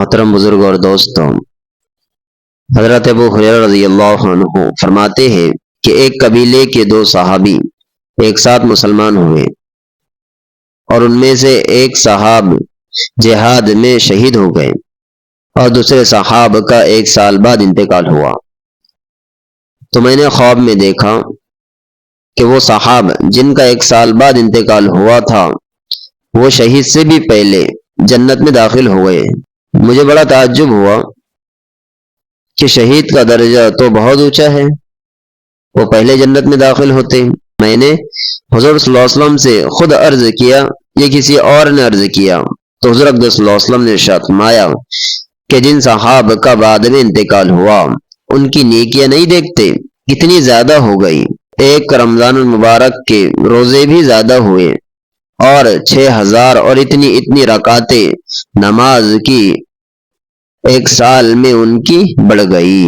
محترم بزرگ اور دوستوں، حضرت ابو ہریرہ رضی اللہ عنہ فرماتے ہیں کہ ایک قبیلے کے دو صحابی ایک ساتھ مسلمان ہوئے اور ان میں سے ایک صحاب جہاد میں شہید ہو گئے اور دوسرے صحاب کا 1 سال بعد انتقال ہوا۔ تو میں نے خواب میں دیکھا کہ وہ صحاب جن کا 1 سال بعد انتقال ہوا تھا وہ شہید سے بھی پہلے جنت میں داخل ہوئے۔ مجھے بڑا تعجب ہوا کہ شہید کا درجہ تو بہت اونچا ہے، وہ پہلے جنت میں داخل ہوتے۔ میں نے حضور صلی اللہ علیہ وسلم سے خود عرض کیا یا کسی اور نے عرض کیا تو حضور اقدس صلی اللہ علیہ وسلم نے ارشاد فرمایا کہ جن صحاب کا بعد میں انتقال ہوا ان کی نیکیاں نہیں دیکھتے کتنی زیادہ ہو گئی۔ ایک رمضان المبارک کے روزے بھی زیادہ ہوئے اور 6000 اور اتنی رکعتیں نماز کی 1 سال میں ان کی بڑھ گئی۔